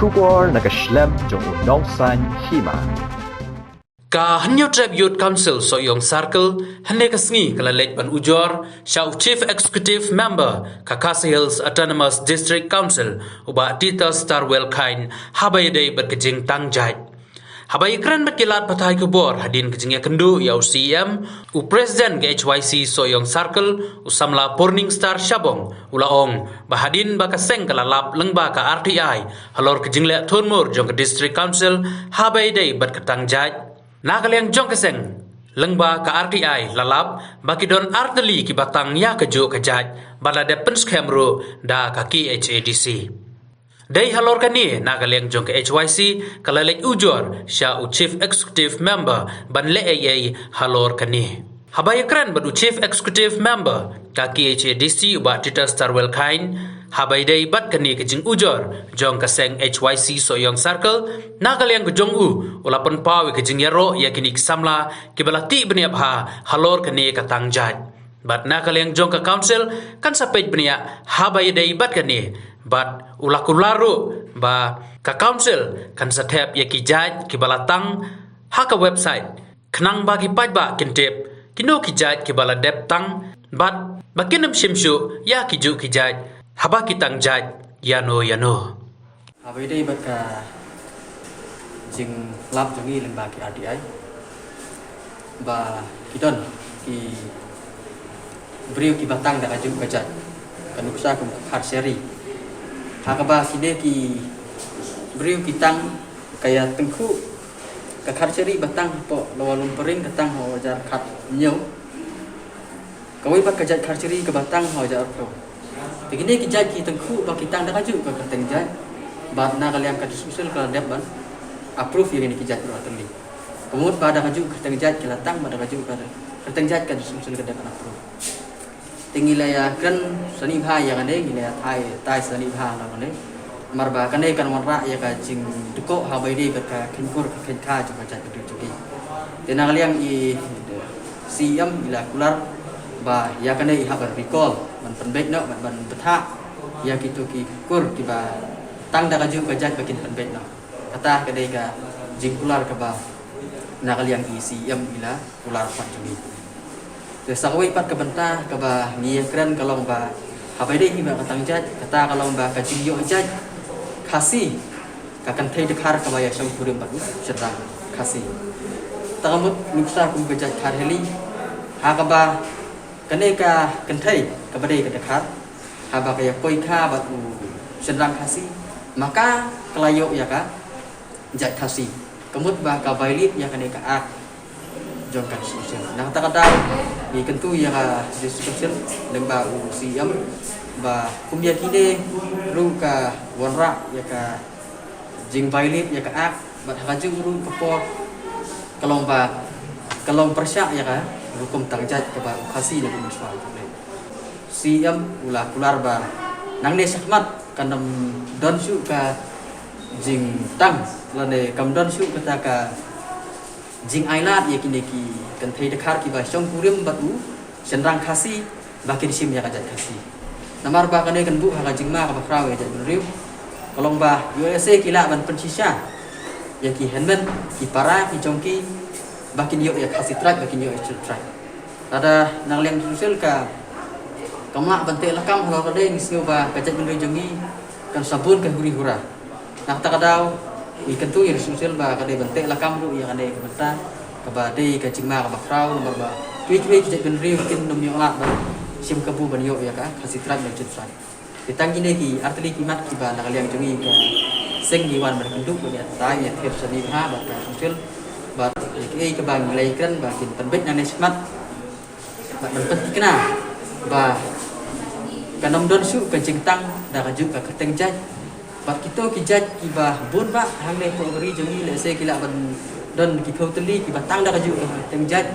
Kubor nakaslem jong unongsan hima. Ka hanyo Tribute Council Soyong Circle hane kasngi kalalej ban ujor siya Chief Executive Member Kakasi Hills Autonomous District Council uba Tita Starwell Kain habayday berkejing tangjait. Habay kran berkilat patay kubor hadin kejing yakendu yaw CM u Presiden KHYC Soyong Circle usamla Purning Star Shabong ulaong bahadin bakaseng kalalap lengba ka RTI halor kejing le thunmur jong ke District Council habayday berketangjait. Nakaliang jong keseng lengba ka RTI lalap baki don arteli ki batang ya kejo kejat bala de penskemru da ka KHADC. Dai halor kani nakaliang jong ke HYC kalalek ujor sya u Chief Executive Member ban le AA halor kani. Habay kran badu Chief Executive Member ka KHADC uba Tita Starwell Kain habay day bat kani kejing ujor jong kaseng HYC Soyong Circle nakaliang kejong ulapun pawi kejing yaro yakini kisamla kibalati beniap halor kani katangjat bat nakaliang jong ka council kan sapej benia habay day bat kani bat ulakularu ba ka council kan satep yakijat kibalatang haka website kenang bagi pajba kintip kino kijat kibaladep tang bat bakinem shimshu ya kiju kijat haba kitang jat yano. Habis ini baka jing lap jungi lembah ki RTI ba kidon ki beriu ki batang dak aju kajat kanuksa kum hat seri hakaba side ki beriu kitang kaya tengku ka hat seri batang po lawalum pering katang ho jar khat nyau kawai bat kajat hat seri ke batang ho jar pro begini kijat ki tengku ba kitang dak aju ka tengjat bat na kalian ka disusul ka dep ban approve yang ini kijat ro atli kemud pada aju ka tengjat kelatang pada aju ka tengjat ka disusul ka dep approve tingilaya kan sani bha yang ane ngilaya tai sani bha la ane marba kane kan warra ya ka jing duko habai de ka kinkur ka kha ju ka jat du ju tena kalian i siam ila kular ba ya kane i habar recall ban penbek no ban betha ya gitu ki kur ki ba tang da kaju ka jat bakin penbek no kata kadai ka jingkular ka ba nakal yang isi yam ila kular pat jumi de sangwai pat ka benta ka ba ngi kran kalong ba habai dei ki ba katang jat kata kalong ba ka jingyo jat khasi ka kan thai de khar ka ba ya sang purim pat sedang khasi tangamut nuksa kum ka jat khar heli ha ka ba kane ka kentai ka badai ka dekat haba ka ya koi kha bat u sedang khasi maka kelayo ya ka jat khasi kemut ba ka bailit ya kane ka ak jong kan sosial nah kata-kata ni kentu ya ka sosial lemba u siam ba kumya kide ru ka wanra ya ka jing bailit ya ka ak bat haju ru ka po kalong persyak ya ka hukum tangjat ke ba khasi na muswal siam ulah kular ba nang ne sakmat kanam don su ka jing tang lane kam don su kata ka jing ailat ya kini ki kan thai dekhar ki ba song purim batu senrang khasi bakin sim ya kajat khasi namar ba kane kan bu ha jing ma ka ba krawe ja riu kolong ba USA kila ban pensisa ya ki henmen ki para ki jongki bakin yo ya khasi trak bakin yo trak ada nang liang sosial ka kamak bantai lakam kalau kada ni siu ba kajat benda jongi kan sabun kan huri hura nak tak kadau i kentu ya sosial ba kada bantai lakam ru yang ada ke benta ka ba dei ka cingma ka ba krau nomor ba tui kajat benda ri kin nom yo lat ba sim kabu ban yo ya ka khasi trak dan cutrai ditang kini ki artli kimat ki ba nang liang jongi ka seng diwan ban kenduk ba ya tai ya thep sani ha ba ka sosial ba ki ke bang lai kan ba kin penbet nang nesmat ba penting kena ba kanom don su ka jingtang da ka juk ka tengjat ba kito kijat ki ba bun ba hang ne ko beri jongi le se kila ban don ki khoteli ki batang da ka juk ka tengjat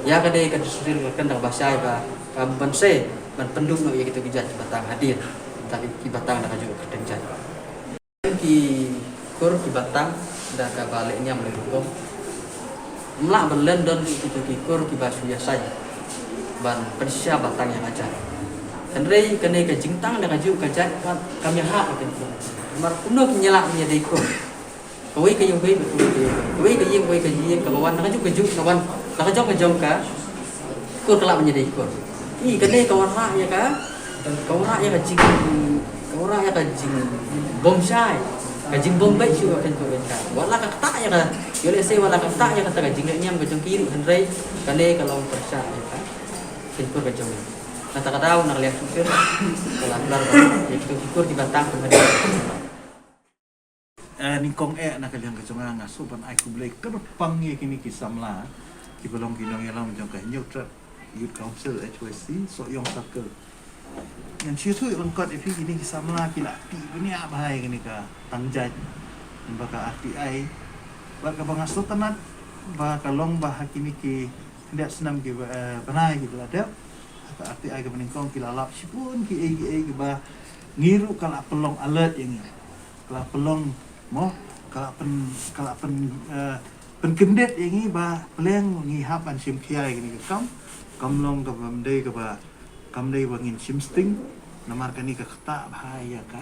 ya ka de ka susil kan da basai ba ka ban se ban penduk no ya kito kijat batang hadir tapi ki batang da ka juk ka tengjat ki kur ki batang da ka baliknya melekom mlah belen don kito ki kur ki ba suya sai ban persya batang yang ajar Andre kene ke jingtang dengan ju kajat kami hak makin mar uno nyala nya dei ko koi ke yung koi koi ke yung kawan nak juk kawan nak jong ka ko kelak nya dei ko I kan dei kawan ra ya ka jing bom sai ka jing bom bai chu kan ko ka wala ka ta ya ka yo le se wala ka ta ya ka ta jing nyam ka jong kiri han rei kan dei kalau persa ya ka kan ko ka jong Nata kadau nak lihat syukur kalau benar ya kita syukur di batang penghadiran ni kong nak kalian kecungan ngasupan aku boleh kerpang ye kini kisamla ki belum kinong yalam jong ka neutral youth council HYC so yong circle yang situ lengkap ipi kini kisamla kila ti dunia bahai kini ka tangjat baka RTI baka bangaso tanat ba kalong bah kini ki hendak senam ki banai gitu ada RTI ke meningkong kilalap sipun ki AGA ke ba ngiru kala pelong alert yang ni kala pelong mo kala pen kendet yang ni ba peleng ngihap an sim kiai ni kam long ke bamdei ke ba kamdei bangin sim sting namar kani ka kata bahaya ka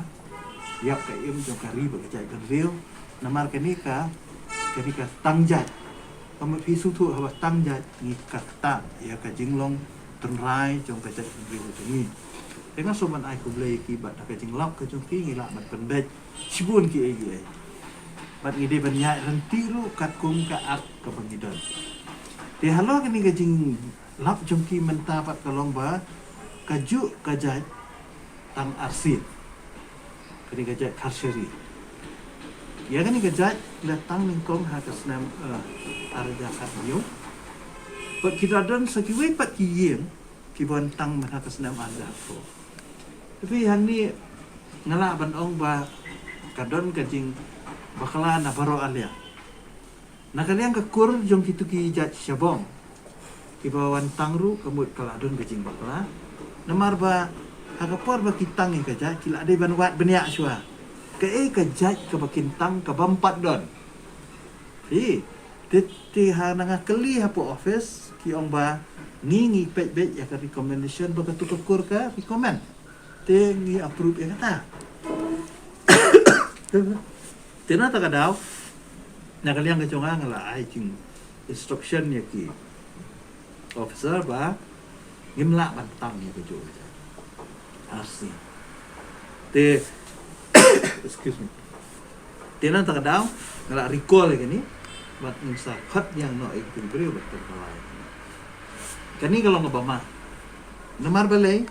yap ka im jong kari ba jai kan real namar kani ka tangjat kamu pisu tu ha tangjat ni ka kata ya ka jinglong tenrai trong cái trận vì của mình thế nó số bạn ai cũng lấy khi bạn đã cái chính lọc cái trong khi nghĩ lại bạn cần đây chỉ buồn kia gì bạn nghĩ đây bạn nhảy lần tiru cắt cung cả ác cả bạn nghĩ đơn thì halo cái này cái chính lọc trong khi mình ta bạn cái long ba cái ju cái jai tăng arsin cái này cái jai karseri ya cái này cái jai là tăng lên công hai cái nam arja karyo Pat kita dan sekiwai pat kiyeng kiban tang mana kesnam anda ko. Tapi yang ni ngala ban ong ba kadon kajing bakala na baro alia. Na kalian ke kur jong kitu ki jat syabong. Kibawan tangru kemut kaladon kajing bakala. Namar ba hagapor ba kitang ni kajat kila ade ban wat benia syua. Ke kajat ke bakin tang ke bampat don. Ti ha nanga keli hapo office ki ong ba ngi pet ya ka recommendation ba ka tukur ka recommend te ngi approve ya kata tena ta kadau na kalian ka chonga ngala ai ting instruction ya ki officer ba ngimla bantang ya ko asli te excuse me tena ta kadau ngala recall ya ni mat insa khat yang no ikut beri betul kalai kani kalau ngabama namar balai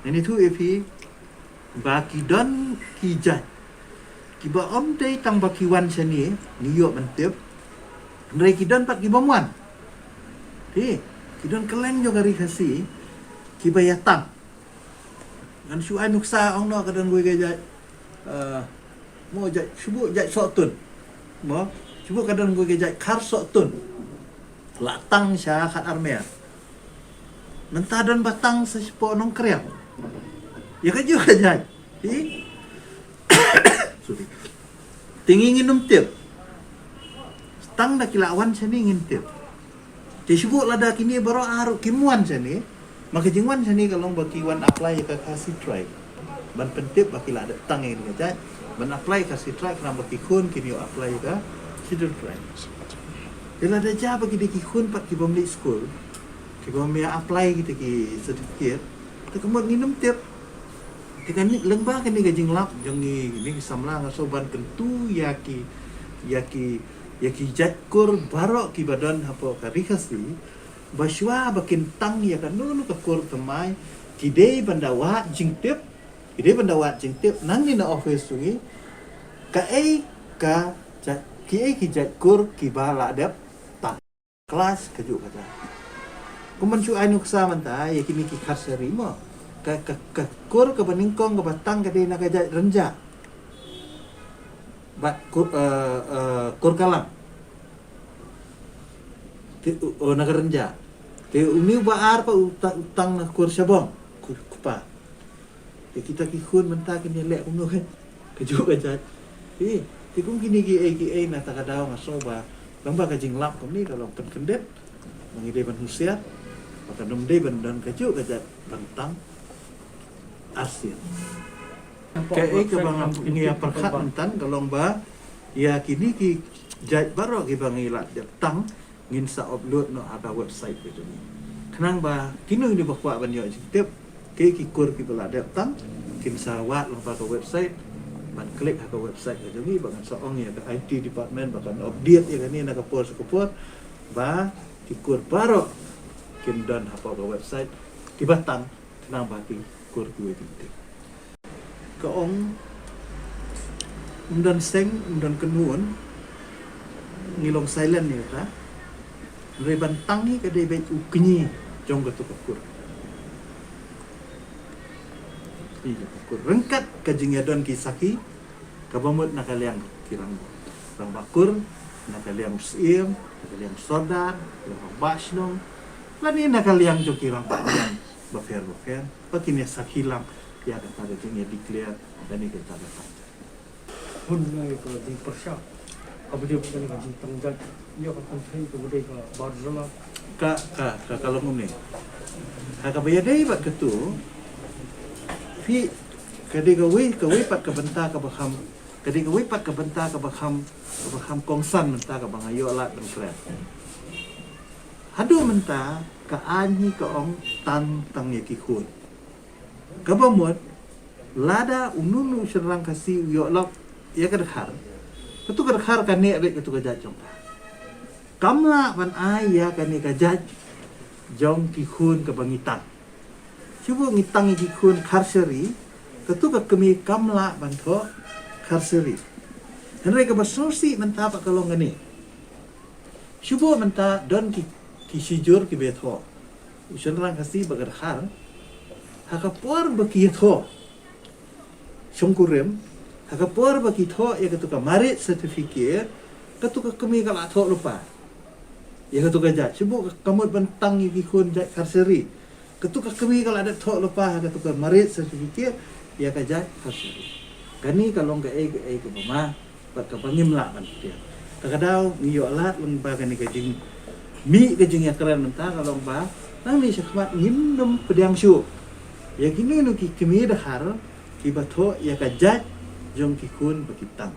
ini tu epi baki don kijat kiba om dei tang baki wan seni niyo mentep ndai kidon pat kiba muan kidon keleng jo gari khasi kiba yatang ngan su ai nuksa ong no kadang gue gajat mo jat subu jat sotun mo Cuba kadang gue gejat kar sok tun. Latang syah khat armea. Mentadan batang sesepo nong kriam. Ya kan juga gejat. Sorry. Tinggi nginum tip. Tang dah kilawan sini ngin tip. Disebut lada kini baru aru kimuan sini. Maka jingwan sini kalau baki wan apply ke kasih try. Ban pentip baki lada tang yang gejat. Ban apply kasih try kena baki kun kini apply ke children friends. Bila ada jah bagi dia kihun pat kibom di school, kibom dia apply kita ki certificate, kita kemudian minum tiap. Kita ni lembah kan ni gajing lap, jang ni samla ngasoban kentu yaki jatkur barok ki badan hapo karikasi, baswa bakin tang ya kan nunu kakur temai, kidei bandawat jing tiap, nang ni na office tu ni, ka ki jat kur ki bala dep tak kelas kejuk kata kumancu ai nuksa manta ya kini ki karseri mo ka kur ke beningkong ke batang ke dina ke jat renja bat kur kalam naga renja te umi baar pa utang na kur syabong kupa ya kita ki kun menta kini lek umno kan kejuk ke jat Tikung kini AGA na takadaw nga soba lamba kajing lap kami kalau penkendet mengide ban husiat maka nomde ban dan kaju kajat bantang asin Kayak ke bang ngia perkat mentan kalong ba ya kini ki jait baro ki bang ilat tang ngin sa upload no ada website gitu ni. Kenang ba kini ni bakwa ban yo tip ke ki kur ki bala tang kin sa wat long ba ke website ban klik ke website gitu ni bang sa ong ya ke IT department bahkan update ya ni nak ke pos ba ki kur baro kin dan apa ke website di batang kenang ba ki kur ki tip. Kaong undan seng undan kenuan ngilong silent ni ta reban tangi ke de bet ukni jong ke tukur iya tukur rengkat ke jingadon kisaki kabamut nakaliang kirang rang bakur nakaliang siem nakaliang sodan nakaliang basnong lani nakaliang jo kirang panjang bafer pakini sakilang ya kata dia declare dan ini kita dapat. Hunai ko di persya. Abdi bukan ngaji tangjat. Ia akan saya ke budaya barzama. Ka kalau ngomong. Ka bayar dai bat ketu. Fi kadi gawe pat ke benta ke baham. Kadi gawe pat ke benta ke baham kongsan menta ke bangayo alat dan keren. Hadu menta ka anhi ka ong tan tang yakikun. Kabamut lada ununu serang kasih yolok ya kedekar ketu kedekar kan ni abek ketu kajat jong kamla ban ya kan ni kajat jong kihun ke bangitan cuba ngitang kihun karseri ketu ke kemi kamla ban tho karseri henry ke basosi menta pak kalong ni cuba menta don ki sijur ki betho serang kasih bagedekar hakapor baki tho syongkurem hakapor baki tho ya ketuka merit certificate ketuka kami kala tho lupa ya ketuka jat sibuk kamut bentang iki kun jat karseri ketuka kami kala ada tho lupa ketuka merit certificate ya ka jat karseri kani kalong ke ke mama pat ka pangimla kan dia kadang niyo alat leng ba kani ka jing mi ka jing ya keren mentah kalong ba nang ni sakmat ngindum pedang syu ya kini nu ki kemi dahar ki batho ya kajat jong ki kun bakitang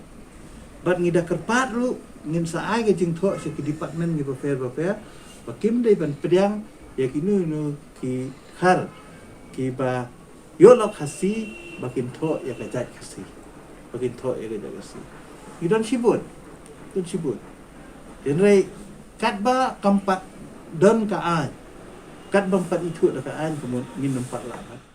bat ngida kerpat lu ngin sa ai ke jing tho se ki department ki bafer bakim dai ban pedang ya kini nu ki har ki ba yolok hasi bakin tho ya kajat hasi bakin tho ya kajat hasi idon sibut jenrai kat ba kampat don ka ai kat bampat itu da ka ai kemun ngin nempat labat